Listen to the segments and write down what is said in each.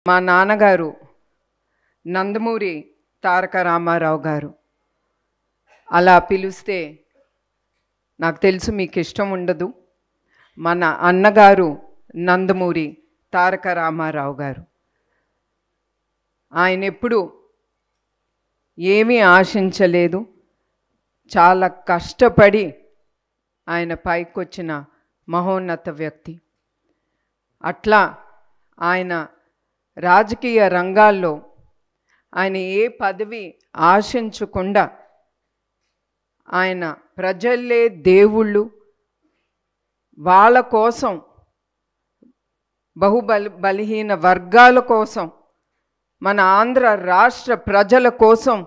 మా నాన్నగారు నందమూరి తారక రామారావు గారు. అలా పిలిస్తే నాకు తెలుసు మీకు ఇష్టం ఉండదు. మన అన్నగారు నందమూరి తారక రామారావు గారు. ఆయన ఎప్పుడు ఏమీ ఆశించలేదు. చాలా కష్టపడి ఆయన పైకొచ్చిన మహోన్నత వ్యక్తి. అట్లా ఆయన రాజకీయ రంగాల్లో ఆయన ఏ పదవి ఆశించకుండా ఆయన ప్రజలే దేవుళ్ళు, వాళ్ళ కోసం బలహీన వర్గాల కోసం, మన ఆంధ్ర రాష్ట్ర ప్రజల కోసం,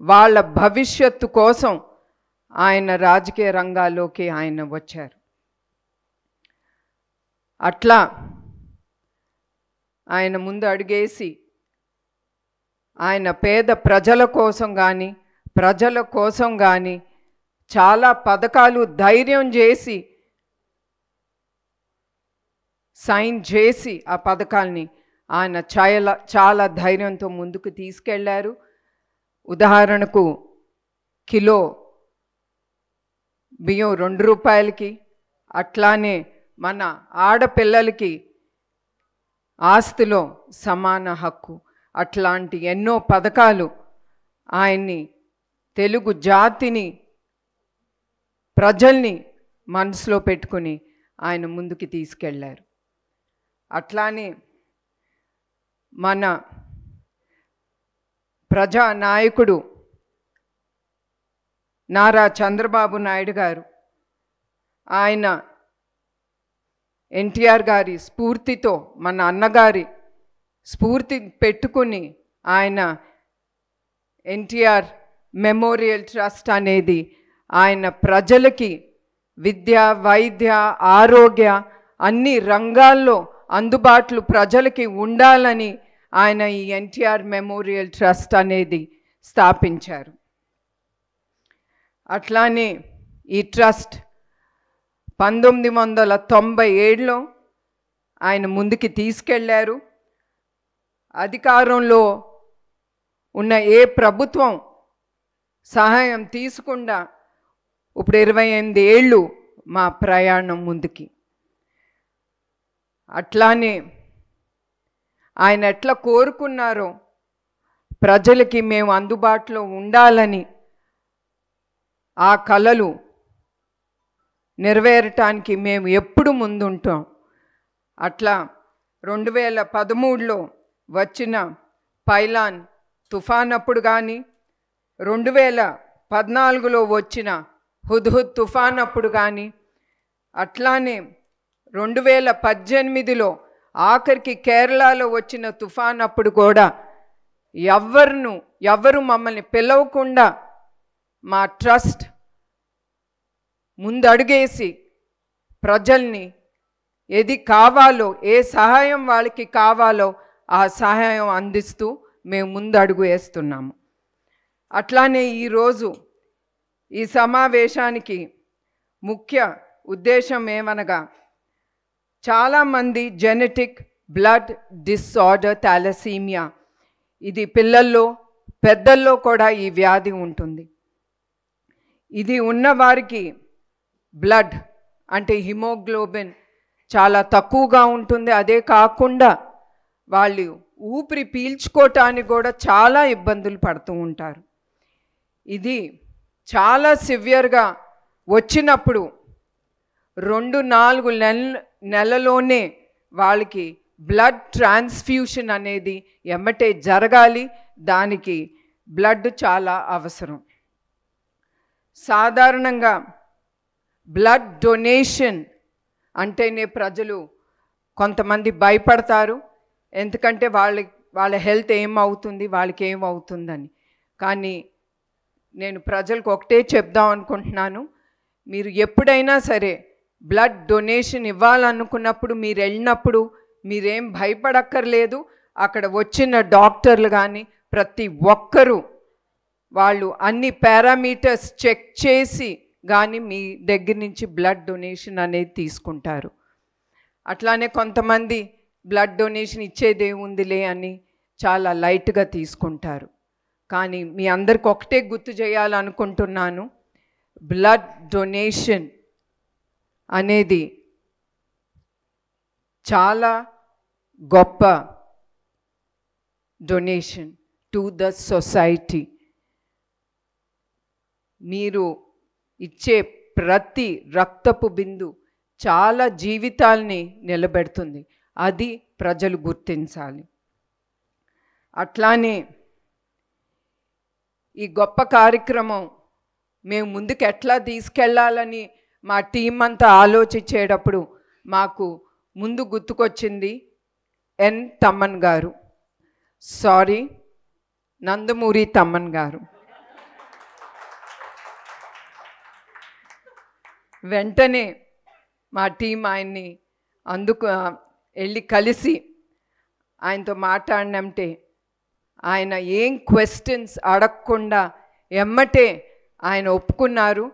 వాళ్ళ భవిష్యత్తు కోసం ఆయన రాజకీయ రంగాల్లోకి ఆయన వచ్చారు. అట్లా ఆయన ముందు అడుగేసి ఆయన పేద ప్రజల కోసం కానీ ప్రజల కోసం కానీ చాలా పథకాలు ధైర్యం చేసి సైన్ చేసి ఆ పథకాల్ని ఆయన చాలా ధైర్యంతో ముందుకు తీసుకెళ్లారు. ఉదాహరణకు కిలో బియ్యం 2 రూపాయలకి, అట్లానే మన ఆడపిల్లలకి ఆస్తిలో సమాన హక్కు, అట్లాంటి ఎన్నో పథకాలు ఆయన్ని, తెలుగు జాతిని, ప్రజల్ని మనసులో పెట్టుకుని ఆయన ముందుకు తీసుకెళ్లారు. అట్లానే మన ప్రజానాయకుడు నారా చంద్రబాబు నాయుడు గారు, ఆయన ఎన్టీఆర్ గారి స్ఫూర్తితో, మన అన్నగారి స్ఫూర్తి పెట్టుకుని ఆయన ఎన్టీఆర్ మెమోరియల్ ట్రస్ట్ అనేది ఆయన ప్రజలకి విద్య, వైద్య, ఆరోగ్య అన్ని రంగాల్లో అందుబాటులో ప్రజలకి ఉండాలని ఆయన ఈ ఎన్టీఆర్ మెమోరియల్ ట్రస్ట్ అనేది స్థాపించారు. అట్లానే ఈ ట్రస్ట్ 1997లో ఆయన ముందుకి తీసుకెళ్లారు. అధికారంలో ఉన్న ఏ ప్రభుత్వం సహాయం తీసుకుండా ఇప్పుడు 28 ఏళ్ళు మా ప్రయాణం ముందుకి. అట్లానే ఆయన ఎట్లా కోరుకున్నారో ప్రజలకి మేము అందుబాటులో ఉండాలని, ఆ కలలు నెరవేరటానికి మేము ఎప్పుడు ముందుంటాం. అట్లా 2013లో వచ్చిన పైలాన్ తుఫాన్ అప్పుడు కానీ, 2014లో వచ్చిన హుద్హుద్ తుఫాన్ అప్పుడు కానీ, అట్లానే 2018లో ఆఖరికి కేరళలో వచ్చిన తుఫాన్ అప్పుడు కూడా ఎవరు మమ్మల్ని పిలవకుండా మా ట్రస్ట్ ముందడుగేసి ప్రజల్ని ఏది కావాలో, ఏ సహాయం వాళ్ళకి కావాలో ఆ సహాయం అందిస్తూ మేము ముందడుగు వేస్తున్నాము. అట్లానే ఈరోజు ఈ సమావేశానికి ముఖ్య ఉద్దేశం ఏమనగా, చాలామంది జెనెటిక్ బ్లడ్ డిసార్డర్ థాలసీమియా, ఇది పిల్లల్లో పెద్దల్లో కూడా ఈ వ్యాధి ఉంటుంది. ఇది ఉన్నవారికి బ్లడ్ అంటే హిమోగ్లోబిన్ చాలా తక్కువగా ఉంటుంది. అదే కాకుండా వాళ్ళు ఊపిరి పీల్చుకోవటానికి కూడా చాలా ఇబ్బందులు పడుతూ ఉంటారు. ఇది చాలా సివియర్గా వచ్చినప్పుడు 2-4 నెలలోనే వాళ్ళకి బ్లడ్ ట్రాన్స్ఫ్యూషన్ అనేది ఎమ్మటే జరగాలి. దానికి బ్లడ్ చాలా అవసరం. సాధారణంగా బ్లడ్ డొనేషన్ అంటేనే ప్రజలు కొంతమంది భయపడతారు. ఎందుకంటే వాళ్ళ హెల్త్ ఏమవుతుంది, వాళ్ళకి ఏమవుతుందని. కానీ నేను ప్రజలకు ఒకటే చెప్దాం అనుకుంటున్నాను, మీరు ఎప్పుడైనా సరే బ్లడ్ డొనేషన్ ఇవ్వాలనుకున్నప్పుడు, మీరు వెళ్ళినప్పుడు మీరేం భయపడక్కర్లేదు. అక్కడ వచ్చిన డాక్టర్లు కానీ ప్రతి ఒక్కరూ వాళ్ళు అన్ని పారామీటర్స్ చెక్ చేసి కానీ మీ దగ్గర నుంచి బ్లడ్ డొనేషన్ అనేది తీసుకుంటారు. అట్లానే కొంతమంది బ్లడ్ డొనేషన్ ఇచ్చేదే ఉందిలే అని చాలా లైట్గా తీసుకుంటారు. కానీ మీ అందరికి ఒకటే గుర్తు చేయాలనుకుంటున్నాను, బ్లడ్ డొనేషన్ అనేది చాలా గొప్ప డొనేషన్ టు ద సొసైటీ. మీరు ఇచ్చే ప్రతి రక్తపు బిందు చాలా జీవితాల్ని నిలబెడుతుంది. అది ప్రజలు గుర్తించాలి. అట్లానే ఈ గొప్ప కార్యక్రమం మేము ముందుకు ఎట్లా తీసుకెళ్ళాలని మా టీం అంతా ఆలోచించేటప్పుడు మాకు ముందు గుర్తుకొచ్చింది ఎన్ తమ్మన్ గారు, సారీ నందమూరి తమ్మన్ గారు. వెంటనే మా టీం ఆయన్ని వెళ్ళి కలిసి ఆయనతో మాట్లాడినంటే ఆయన ఏం క్వశ్చన్స్ అడగకుండా ఎమ్మటే ఆయన ఒప్పుకున్నారు.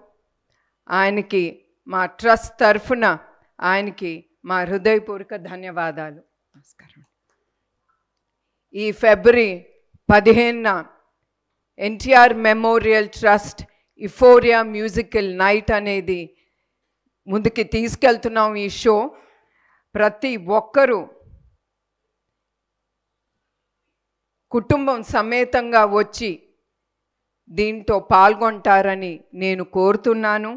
ఆయనకి మా ట్రస్ట్ తరఫున ఆయనకి మా హృదయపూర్వక ధన్యవాదాలు. నమస్కారం. ఈ ఫిబ్రవరి 15న NTR memorial trust euphoria musical night అనేది ముందుకి తీసుకెళ్తున్నాం. ఈ షో ప్రతి ఒక్కరూ కుటుంబం సమేతంగా వచ్చి దీంతో పాల్గొంటారని నేను కోరుతున్నాను.